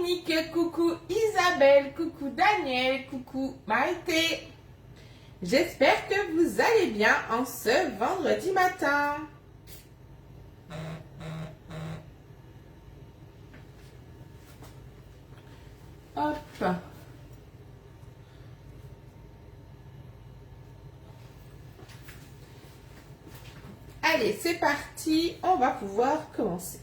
Dominique, coucou Isabelle, coucou Daniel, coucou Marité. J'espère que vous allez bien en ce vendredi matin. Hop. Allez, c'est parti, on va pouvoir commencer.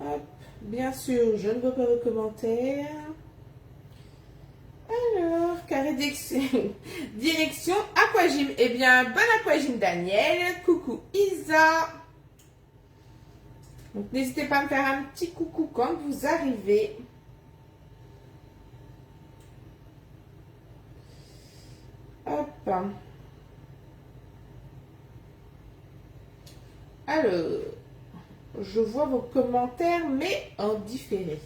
Hop, bien sûr, je ne vois pas vos commentaires. Alors, carré direction aquagym. Eh bien, bon aquagym Daniel. Coucou Isa. Donc, n'hésitez pas à me faire un petit coucou quand vous arrivez. Hop. Alors, je vois vos commentaires, mais en différé.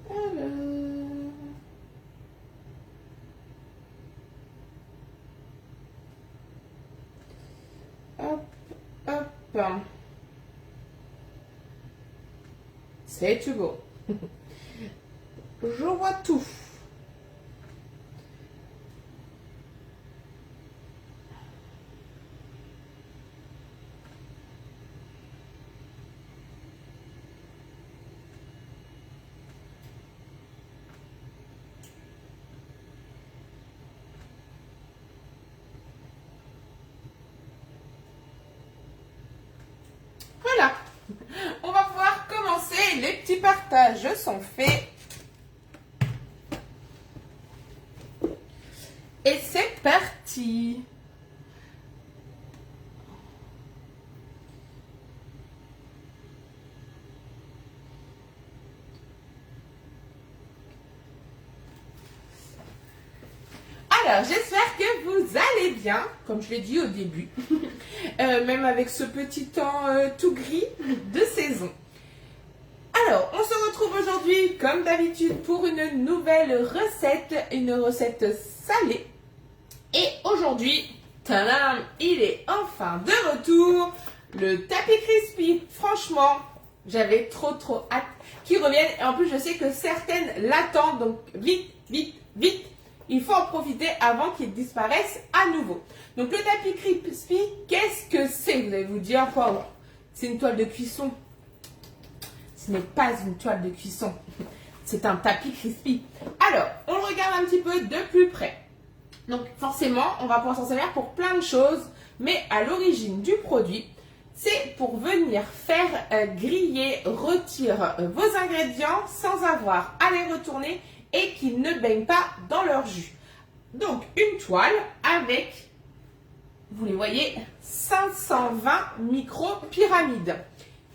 Alors. Hop, hop. C'est tout beau. Je vois tout. Voilà. On va pouvoir commencer. Les petits partages sont faits. Et c'est parti. Alors, j'espère que vous allez bien, comme je l'ai dit au début, même avec ce petit temps tout gris de saison. Alors, on se retrouve aujourd'hui, comme d'habitude, pour une nouvelle recette, une recette salée. Et aujourd'hui, tadam, il est enfin de retour, le tapis crispy. Franchement, j'avais trop hâte qu'il revienne. Et en plus, je sais que certaines l'attendent, donc vite, vite, vite. Il faut en profiter avant qu'il disparaisse à nouveau. Donc le tapis crispy, qu'est-ce que c'est? Vous allez vous dire, quoi? C'est une toile de cuisson. Ce n'est pas une toile de cuisson. C'est un tapis crispy. Alors, on le regarde un petit peu de plus près. Donc forcément, on va pouvoir s'en servir pour plein de choses. Mais à l'origine du produit, c'est pour venir faire griller, rôtir vos ingrédients sans avoir à les retourner et qu'ils ne baignent pas dans leur jus. Donc, une toile avec, vous les voyez, 520 micro-pyramides.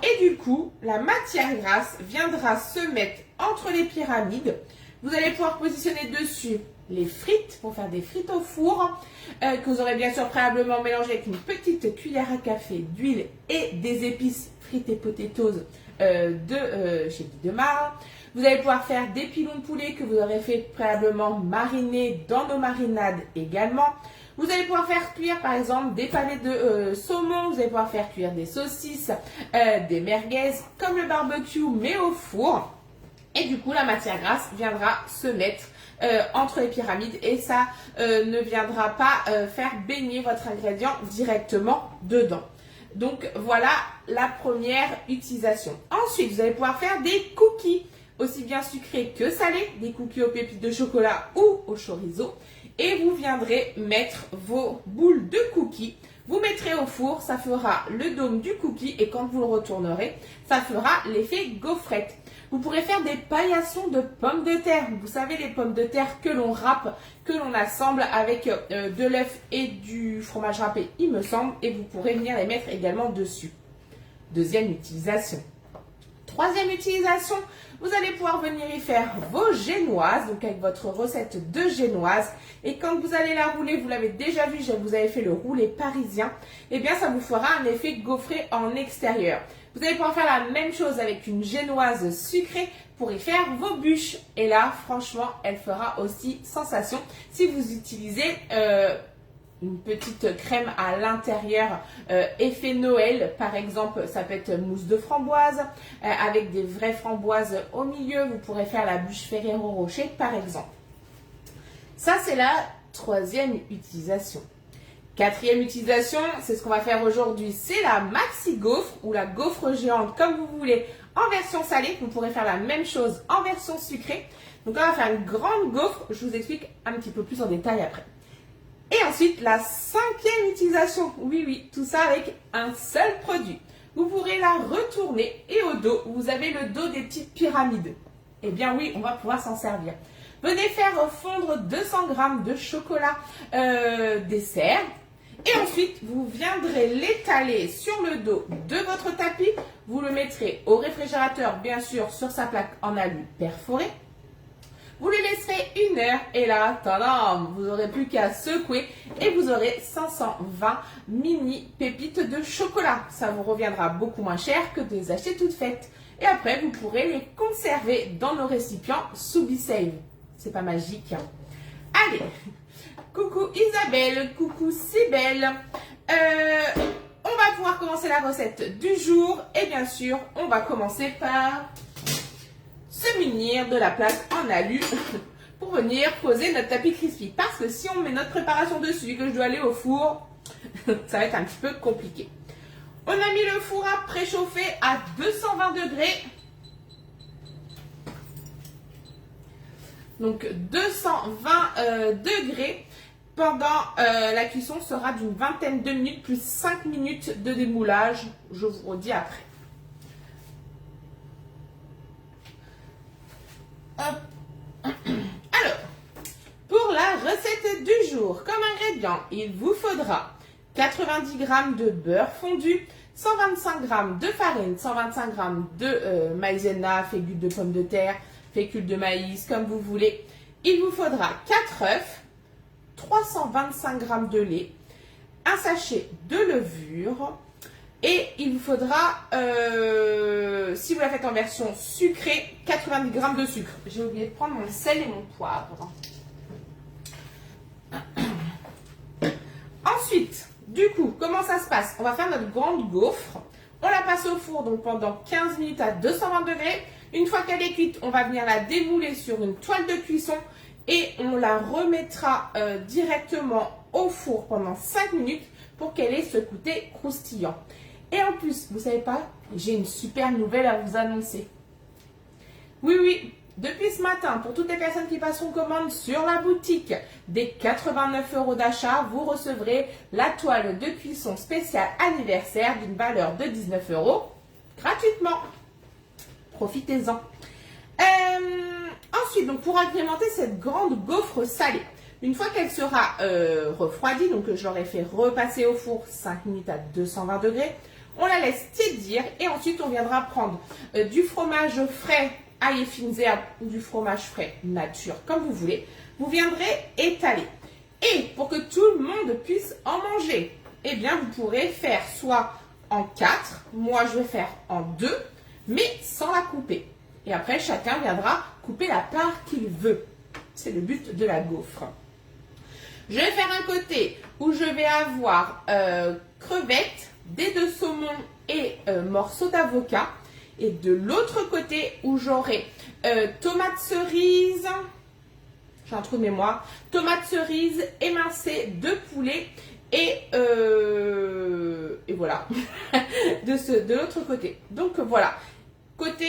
Et du coup, la matière grasse viendra se mettre entre les pyramides. Vous allez pouvoir positionner dessus les frites pour faire des frites au four, que vous aurez bien sûr préalablement mélangé avec une petite cuillère à café d'huile et des épices frites et potatoes chez Guy Demar. Vous allez pouvoir faire des pilons de poulet que vous aurez fait préalablement mariner dans nos marinades également. Vous allez pouvoir faire cuire par exemple des pavés de saumon, vous allez pouvoir faire cuire des saucisses, des merguez, comme le barbecue mais au four. Et du coup la matière grasse viendra se mettre entre les pyramides et ça ne viendra pas faire baigner votre ingrédient directement dedans. Donc voilà la première utilisation. Ensuite vous allez pouvoir faire des cookies, aussi bien sucrés que salés, des cookies aux pépites de chocolat ou au chorizo. Et vous viendrez mettre vos boules de cookies. Vous mettrez au four, ça fera le dôme du cookie et quand vous le retournerez, ça fera l'effet gaufrette. Vous pourrez faire des paillassons de pommes de terre. Vous savez, les pommes de terre que l'on râpe, que l'on assemble avec de l'œuf et du fromage râpé, il me semble. Et vous pourrez venir les mettre également dessus. Deuxième utilisation. Troisième utilisation, vous allez pouvoir venir y faire vos génoises, donc avec votre recette de génoise. Et quand vous allez la rouler, vous l'avez déjà vu, vous avez fait le roulé parisien, et bien ça vous fera un effet gaufré en extérieur. Vous allez pouvoir faire la même chose avec une génoise sucrée. pour y faire vos bûches. Et là, franchement, elle fera aussi sensation si vous utilisez une petite crème à l'intérieur, effet Noël. Par exemple, ça peut être mousse de framboise avec des vraies framboises au milieu. Vous pourrez faire la bûche Ferrero Rocher, par exemple. Ça, c'est la troisième utilisation. Quatrième utilisation, c'est ce qu'on va faire aujourd'hui. C'est la maxi gaufre ou la gaufre géante, comme vous voulez, en version salée. Vous pourrez faire la même chose en version sucrée. Donc, on va faire une grande gaufre. Je vous explique un petit peu plus en détail après. Et ensuite, la cinquième utilisation. Oui, oui, tout ça avec un seul produit. Vous pourrez la retourner et au dos, vous avez le dos des petites pyramides. Eh bien oui, on va pouvoir s'en servir. Venez faire fondre 200 g de chocolat dessert. Et ensuite, vous viendrez l'étaler sur le dos de votre tapis. Vous le mettrez au réfrigérateur, bien sûr, sur sa plaque en alu perforée. Vous le laisserez 1 heure et là, tadam, vous n'aurez plus qu'à secouer et vous aurez 520 mini pépites de chocolat. Ça vous reviendra beaucoup moins cher que de les acheter toutes faites. Et après, vous pourrez les conserver dans nos récipients sous B-Save. C'est pas magique, hein. Allez, coucou Isabelle, coucou Cybelle. On va pouvoir commencer la recette du jour. Et bien sûr, on va commencer par se munir de la plaque en alu pour venir poser notre tapis crispy. Parce que si on met notre préparation dessus et que je dois aller au four, ça va être un petit peu compliqué. On a mis le four à préchauffer à 220 degrés. Donc 220 degrés. Pendant la cuisson sera d'une vingtaine de minutes plus 5 minutes de démoulage. Je vous redis après. Alors, pour la recette du jour, comme ingrédient, il vous faudra 90 g de beurre fondu, 125 g de farine, 125 g de maïzena, fécule de pommes de terre, fécule de maïs, comme vous voulez. Il vous faudra 4 œufs, 325 g de lait, un sachet de levure. Et il vous faudra, si vous la faites en version sucrée, 90 g de sucre. J'ai oublié de prendre mon sel et mon poivre. Ensuite, du coup, comment ça se passe? On va faire notre grande gaufre. On la passe au four donc pendant 15 minutes à 220 degrés. Une fois qu'elle est cuite, on va venir la démouler sur une toile de cuisson et on la remettra directement au four pendant 5 minutes pour qu'elle ait ce côté croustillant. Et en plus, vous savez pas, j'ai une super nouvelle à vous annoncer. Oui, oui, depuis ce matin, pour toutes les personnes qui passeront commande sur la boutique, des 89 € d'achat, vous recevrez la toile de cuisson spéciale anniversaire d'une valeur de 19 € gratuitement. Profitez-en. Ensuite, donc pour agrémenter cette grande gaufre salée, une fois qu'elle sera refroidie, donc je l'aurai fait repasser au four 5 minutes à 220 degrés, on la laisse tiédir et ensuite on viendra prendre du fromage frais ail et fines herbes ou du fromage frais nature, comme vous voulez. Vous viendrez étaler. Et pour que tout le monde puisse en manger, eh bien vous pourrez faire soit en 4, moi je vais faire en 2, mais sans la couper. Et après chacun viendra couper la part qu'il veut. C'est le but de la gaufre. Je vais faire un côté où je vais avoir crevettes, dés de saumon et morceaux d'avocat. Et de l'autre côté où j'aurai tomates cerises, j'ai un trou de mémoire, tomates cerises émincées de poulet et voilà, de l'autre côté. Donc voilà, côté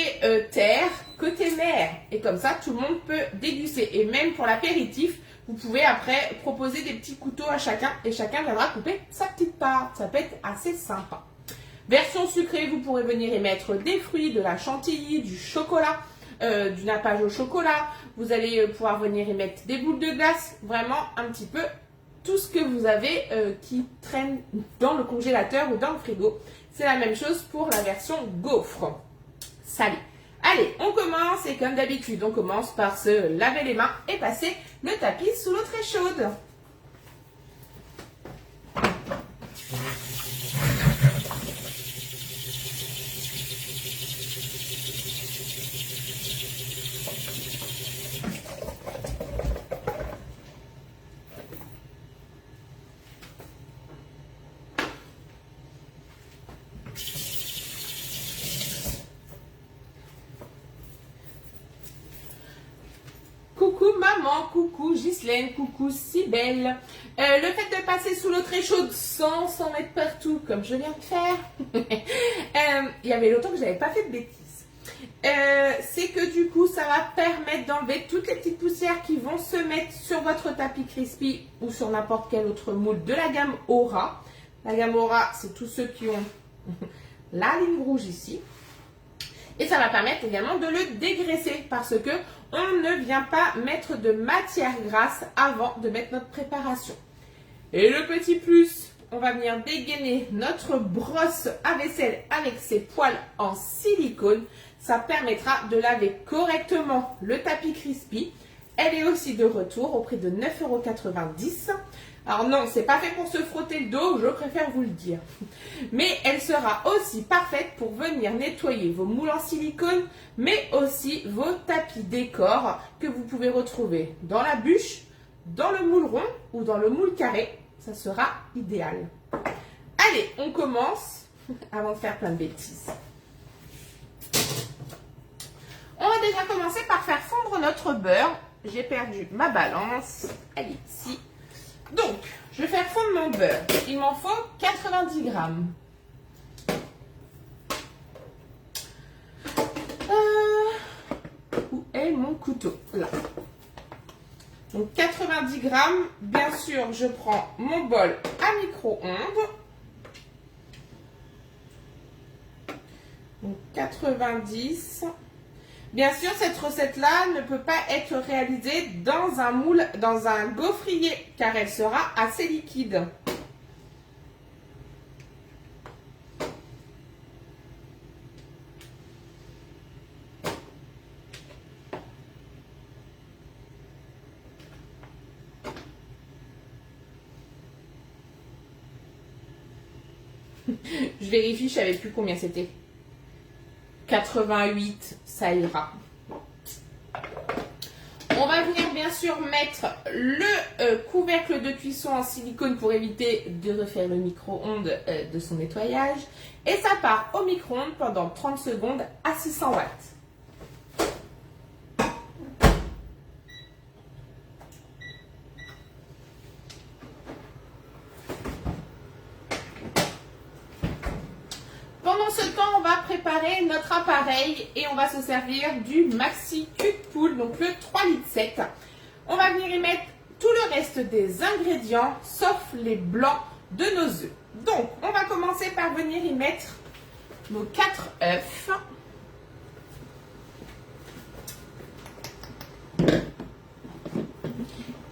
terre, côté mer. Et comme ça, tout le monde peut déguster. Et même pour l'apéritif, vous pouvez après proposer des petits couteaux à chacun et chacun viendra couper sa petite part. Ça peut être assez sympa. Version sucrée, vous pourrez venir y mettre des fruits, de la chantilly, du chocolat, du nappage au chocolat. Vous allez pouvoir venir y mettre des boules de glace. Vraiment un petit peu tout ce que vous avez qui traîne dans le congélateur ou dans le frigo. C'est la même chose pour la version gaufre salée. Allez, on commence et comme d'habitude, on commence par se laver les mains et passer le tapis sous l'eau très chaude. maman, coucou Ghislaine, coucou Cybèle. Le fait de passer sous l'eau très chaude sans s'en mettre partout, comme je viens de faire, il y avait longtemps que je n'avais pas fait de bêtises. C'est que du coup, ça va permettre d'enlever toutes les petites poussières qui vont se mettre sur votre tapis Crispy ou sur n'importe quel autre moule de la gamme Aura. La gamme Aura, c'est tous ceux qui ont la ligne rouge ici. Et ça va permettre également de le dégraisser parce que on ne vient pas mettre de matière grasse avant de mettre notre préparation. Et le petit plus, on va venir dégainer notre brosse à vaisselle avec ses poils en silicone. Ça permettra de laver correctement le tapis Crispy. Elle est aussi de retour au prix de 9,90 €. Alors non, c'est pas fait pour se frotter le dos, je préfère vous le dire. Mais elle sera aussi parfaite pour venir nettoyer vos moules en silicone, mais aussi vos tapis décor que vous pouvez retrouver dans la bûche, dans le moule rond ou dans le moule carré. Ça sera idéal. Allez, on commence avant de faire plein de bêtises. On va déjà commencer par faire fondre notre beurre. J'ai perdu ma balance. Elle est ici. Donc, je vais faire fondre mon beurre. Il m'en faut 90 grammes. Où est mon couteau? Là. Donc, 90 grammes. Bien sûr, je prends mon bol à micro-ondes. Donc, 90. Bien sûr, cette recette-là ne peut pas être réalisée dans un moule, dans un gaufrier, car elle sera assez liquide. Je vérifie, je ne savais plus combien c'était. 88, ça ira. On va venir bien sûr mettre le couvercle de cuisson en silicone pour éviter de refaire le micro-ondes de son nettoyage. Et ça part au micro-ondes pendant 30 secondes à 600 watts. Pendant ce temps, on va préparer notre appareil et on va se servir du Maxi Cul de Poule, donc le 3,7 litres. On va venir y mettre tout le reste des ingrédients, sauf les blancs de nos œufs. Donc, on va commencer par venir y mettre nos 4 œufs.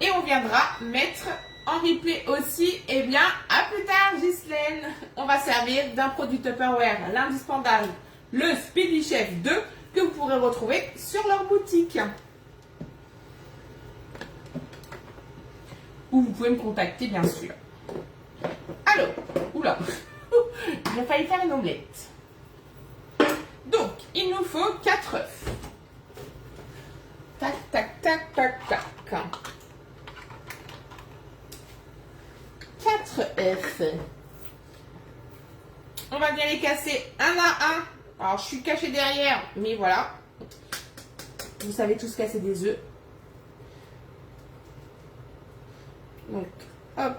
Et on viendra mettre en replay aussi, eh bien, à plus tard, Ghislaine. On va servir d'un produit Tupperware, l'indispensable, le Speedy Chef 2, que vous pourrez retrouver sur leur boutique. Ou vous pouvez me contacter, bien sûr. Alors, oula, j'ai failli faire une omelette. Donc, il nous faut 4 œufs. Tac, tac, tac, tac, tac. 4 œufs. On va bien les casser un à un. Alors, je suis cachée derrière, mais voilà. Vous savez tous casser des œufs. Donc, hop.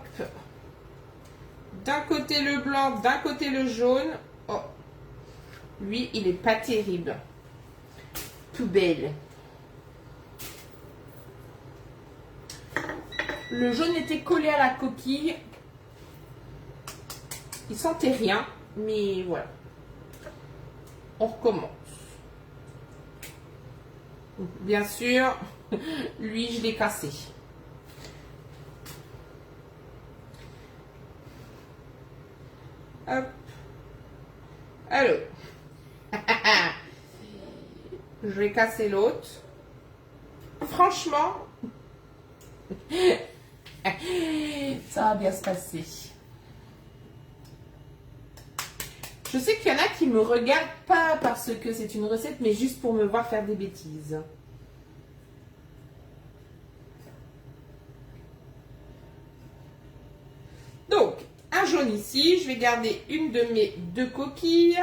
D'un côté le blanc, d'un côté le jaune. Oh, lui, il est pas terrible. Tout belle. Le jaune était collé à la coquille. Il sentait rien, mais voilà. On recommence. Bien sûr, lui, je l'ai cassé. Hop. Alors. Je vais casser l'autre. Franchement, ça va bien se passer. Je sais qu'il y en a qui me regardent pas parce que c'est une recette, mais juste pour me voir faire des bêtises. Donc, un jaune ici. Je vais garder une de mes 2 coquilles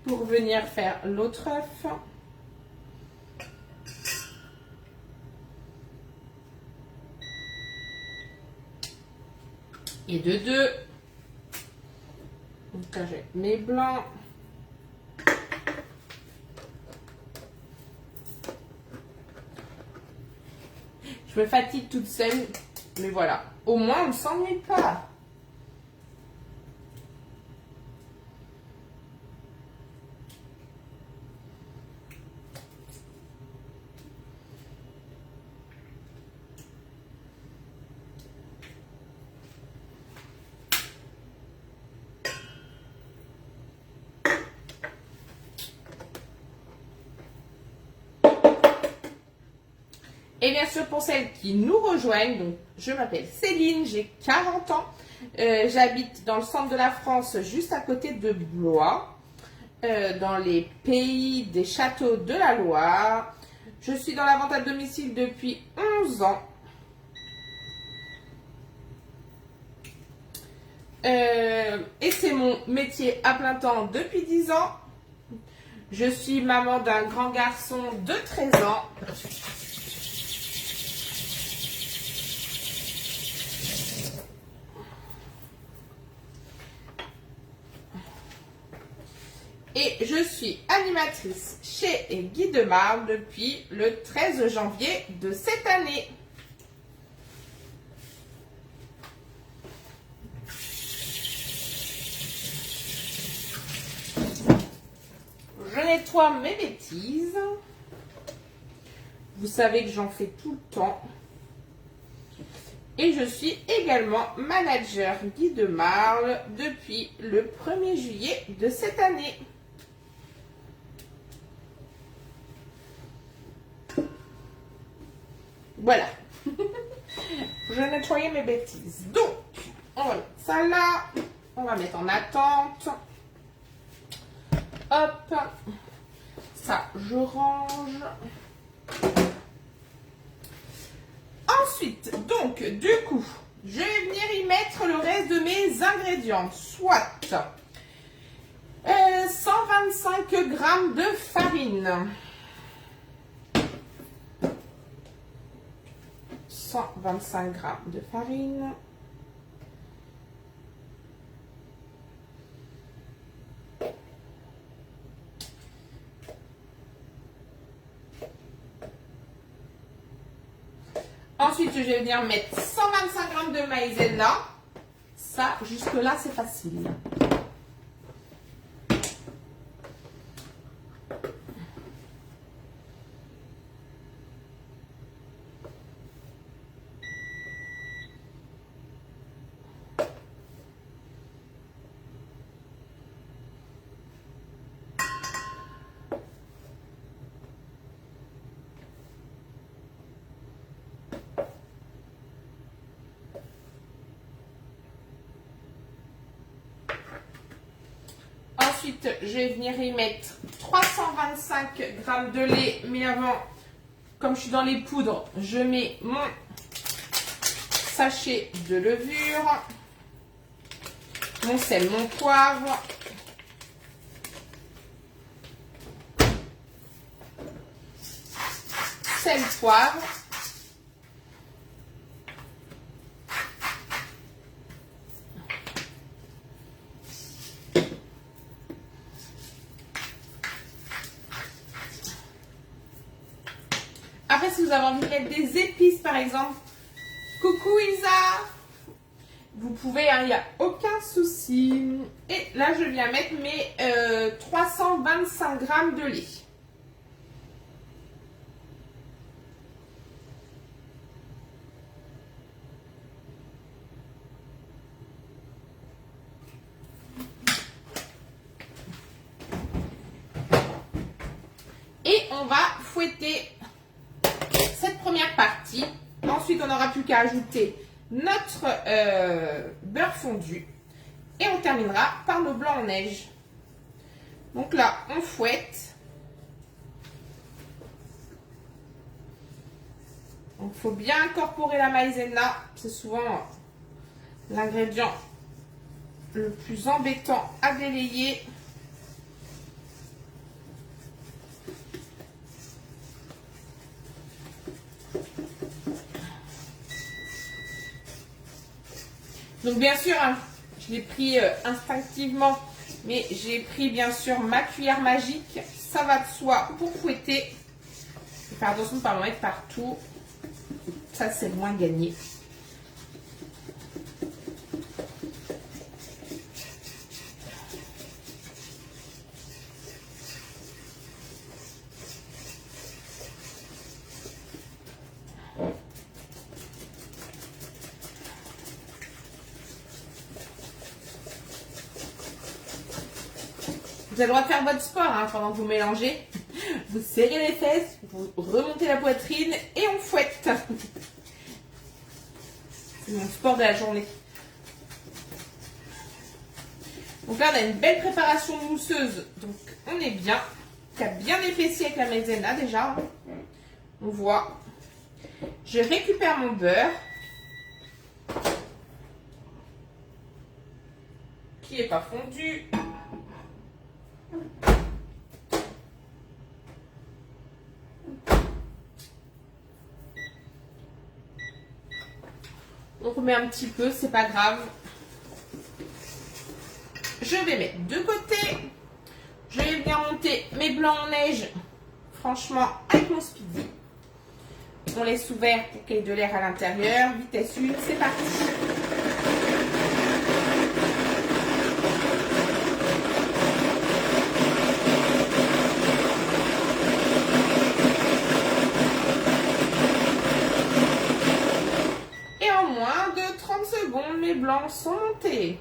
pour venir faire l'autre œuf. et de 2. Donc là, j'ai mes blancs. Je me fatigue toute seule, mais voilà. Au moins, on ne s'ennuie pas. Et bien sûr, pour celles qui nous rejoignent, donc, je m'appelle Céline, j'ai 40 ans. J'habite dans le centre de la France, juste à côté de Blois, dans les pays des châteaux de la Loire. Je suis dans la vente à domicile depuis 11 ans. Et c'est mon métier à plein temps depuis 10 ans. Je suis maman d'un grand garçon de 13 ans. Et je suis animatrice chez Guy Demar depuis le 13 janvier de cette année. Je nettoie mes bêtises. Vous savez que j'en fais tout le temps. Et je suis également manager Guy de Marle depuis le 1er juillet de cette année. Voilà. Je nettoyais mes bêtises. Donc, on va mettre ça là. On va mettre en attente. Hop. Ça, je range. Ensuite, donc, du coup, je vais venir y mettre le reste de mes ingrédients. Soit 125 g de farine. 125 g de farine. Ensuite, je vais venir mettre 125 g de maïzena. Ça, jusque-là, c'est facile. Ensuite, je vais venir y mettre 325 g de lait. Mais avant, comme je suis dans les poudres, je mets mon sachet de levure, mon sel, mon poivre, sel, poivre. Après, si vous avez envie de mettre des épices, par exemple, coucou Isa, vous pouvez, il n'y a aucun souci. Et là, je viens mettre mes 325 g de lait. Et on va fouetter cette première partie. Ensuite, on n'aura plus qu'à ajouter notre beurre fondu. Et on terminera par nos blancs en neige. Donc là, on fouette. Donc, il faut bien incorporer la maïzena. C'est souvent l'ingrédient le plus embêtant à délayer. Donc bien sûr, hein, je l'ai pris instinctivement, mais j'ai pris bien sûr ma cuillère magique. Ça va de soi pour fouetter. Faire attention de ne pas en mettre partout. Ça, c'est moins gagné. Vous avez le droit de faire votre sport hein, pendant que vous mélangez. Vous serrez les fesses, vous remontez la poitrine et on fouette. C'est mon sport de la journée. Donc là, on a une belle préparation mousseuse. Donc, on est bien. Qui a bien épaissi avec la maïzena déjà. On voit. Je récupère mon beurre. Qui n'est pas fondu. On remet un petit peu, c'est pas grave. Je vais mettre de côté. Je vais venir monter mes blancs en neige. Franchement, avec mon speedy. On laisse ouvert pour qu'il y ait de l'air à l'intérieur. Vitesse 1, c'est parti. Et en moins de 30 secondes, mes blancs sont montés.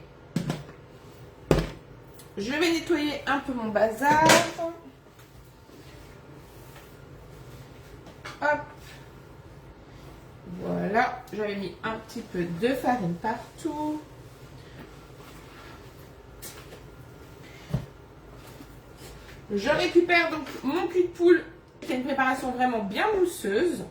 Je vais nettoyer un peu mon bazar. Hop. Voilà. J'avais mis un petit peu de farine partout. Je récupère donc mon cul de poule, qui est une préparation vraiment bien mousseuse.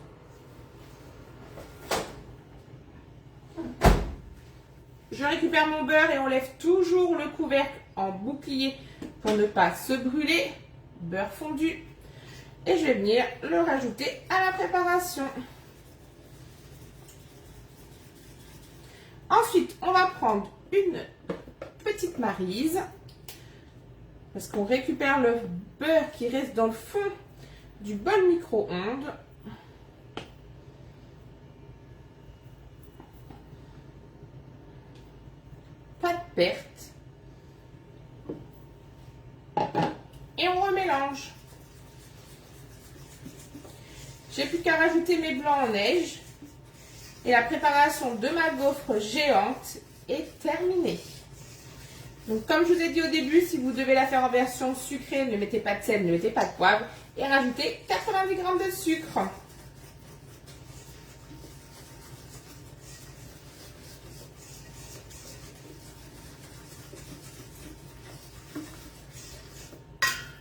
Je récupère mon beurre et on lève toujours le couvercle en bouclier pour ne pas se brûler. Beurre fondu. Et je vais venir le rajouter à la préparation. Ensuite, on va prendre une petite maryse. Parce qu'on récupère le beurre qui reste dans le fond du bol micro-ondes. Pas de perte. Et on remélange. J'ai plus qu'à rajouter mes blancs en neige. Et la préparation de ma gaufre géante est terminée. Donc comme je vous ai dit au début, si vous devez la faire en version sucrée, ne mettez pas de sel, ne mettez pas de poivre. Et rajoutez 90 g de sucre.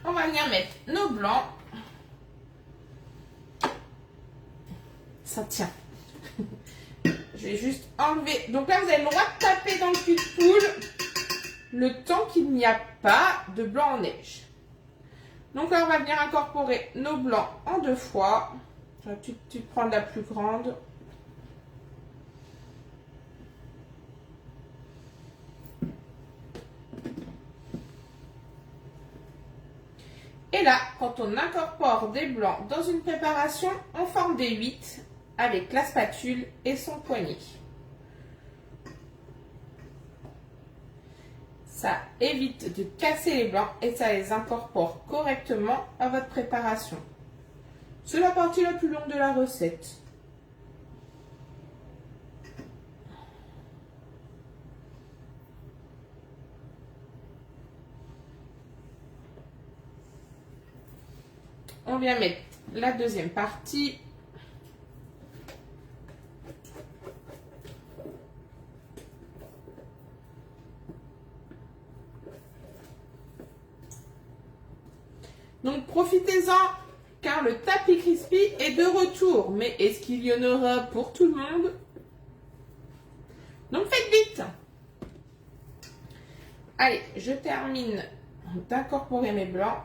On va venir mettre nos blancs. Ça tient. Je vais juste enlever. Donc là, vous avez le droit de taper dans le cul de poule le temps qu'il n'y a pas de blanc en neige. Donc là, on va venir incorporer nos blancs en 2 fois. Je vais tout de suite prendre la plus grande. Et là, quand on incorpore des blancs dans une préparation, on forme des 8 avec la spatule et son poignet. Ça évite de casser les blancs et ça les incorpore correctement à votre préparation. C'est la partie la plus longue de la recette. On vient mettre la deuxième partie. Donc profitez-en car le tapis crispy est de retour. Mais est-ce qu'il y en aura pour tout le monde? Donc faites vite. Allez, je termine d'incorporer mes blancs.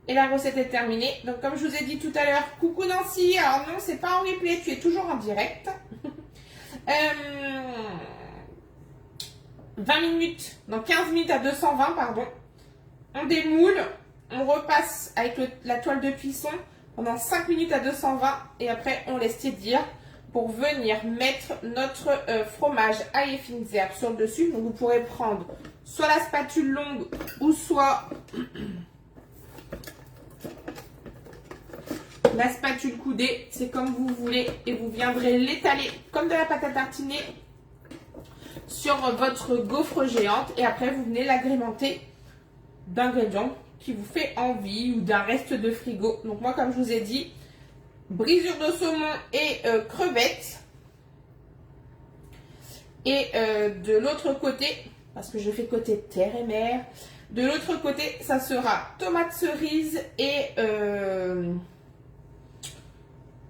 Et la recette est terminée. Donc comme je vous ai dit tout à l'heure, coucou Nancy. Alors non, c'est pas en replay, tu es toujours en direct. 20 minutes, donc 15 minutes à 220, pardon. On démoule, on repasse avec la toile de cuisson pendant 5 minutes à 220 et après on laisse tiédir pour venir mettre notre fromage ail et fines herbes sur le dessus. Donc vous pourrez prendre soit la spatule longue ou soit la spatule coudée, c'est comme vous voulez, et vous viendrez l'étaler comme de la pâte à tartiner sur votre gaufre géante et après vous venez l'agrémenter d'ingrédients qui vous fait envie ou d'un reste de frigo. Donc moi, comme je vous ai dit, brisure de saumon et crevettes. Et de l'autre côté, parce que je fais côté terre et mer, de l'autre côté ça sera tomates cerises et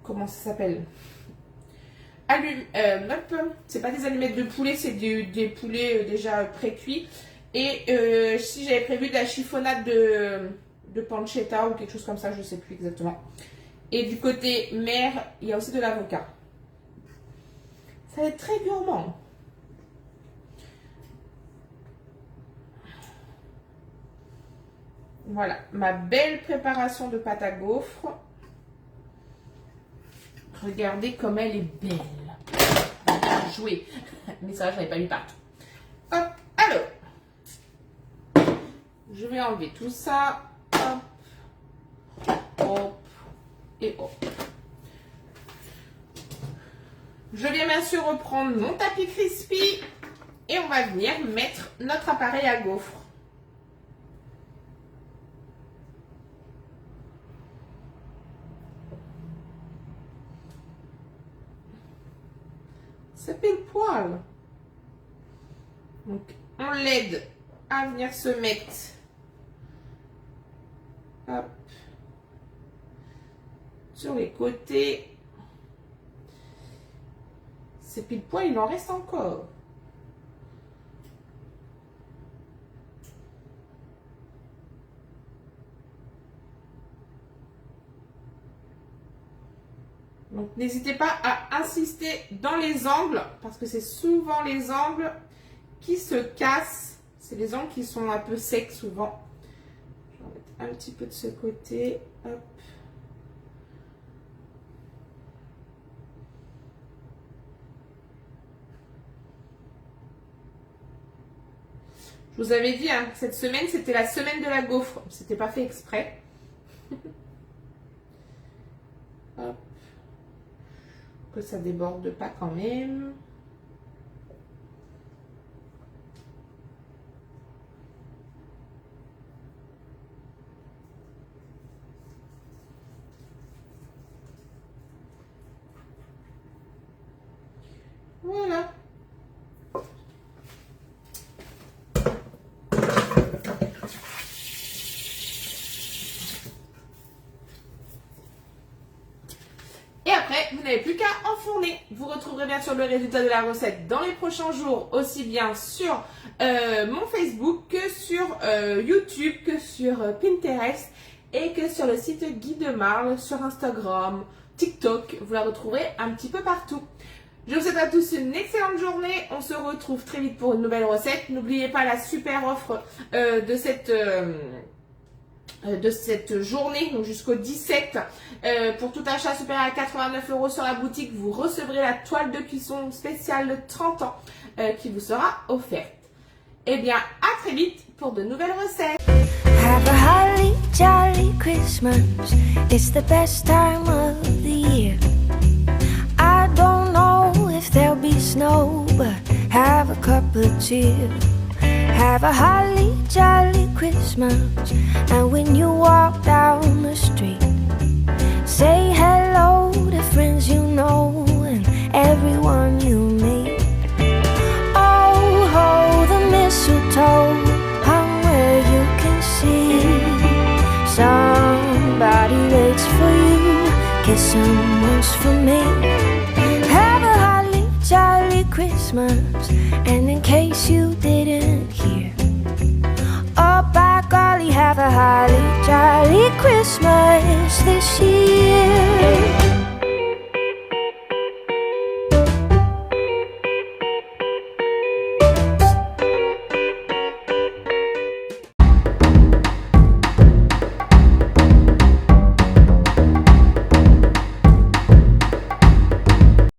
comment ça s'appelle, c'est pas des allumettes de poulet, c'est des poulets déjà pré-cuits. Et si j'avais prévu de la chiffonnade de pancetta ou quelque chose comme ça, je ne sais plus exactement. Et du côté mer, il y a aussi de l'avocat. Ça va être très gourmand. Voilà, ma belle préparation de pâte à gaufres. Regardez comme elle est belle. Bien joué. Mais ça, je n'avais pas mis partout. Hop, alors. Je vais enlever tout ça. Hop. Hop. Et hop. Je viens bien sûr reprendre mon tapis crispy. Et on va venir mettre notre appareil à gaufres. C'est pile poil. Donc, on l'aide à venir se mettre. Hop. Sur les côtés. C'est pile poil, il en reste encore. Donc, n'hésitez pas à insister dans les angles, parce que c'est souvent les angles qui se cassent. C'est les angles qui sont un peu secs souvent. Je vais en mettre un petit peu de ce côté. Hop. Je vous avais dit, hein, cette semaine, c'était la semaine de la gaufre. C'était pas fait exprès. Hop. Que ça déborde pas quand même. Voilà. Et après, vous n'avez plus qu'à enfourner. Vous retrouverez bien sûr le résultat de la recette dans les prochains jours, aussi bien sur mon Facebook que sur YouTube, que sur Pinterest et que sur le site Guy de Marle, sur Instagram, TikTok. Vous la retrouverez un petit peu partout. Je vous souhaite à tous une excellente journée. On se retrouve très vite pour une nouvelle recette. N'oubliez pas la super offre de cette journée, donc jusqu'au 17. Pour tout achat supérieur à 89 € sur la boutique, vous recevrez la toile de cuisson spéciale de 30 ans qui vous sera offerte. Eh bien, à très vite pour de nouvelles recettes. Have a holly jolly Christmas. It's the best time of the year. I don't know if there'll be snow, but have a cup of cheer. Have a holly jolly Christmas. And when you walk down the street, say hello to friends you know and everyone you meet. Oh, ho, the mistletoe hung where you can see. Somebody waits for you, guess someone's for me. Have a holly jolly Christmas. And in case you didn't hear, oh by golly, have a holly jolly Christmas. Christmas this year.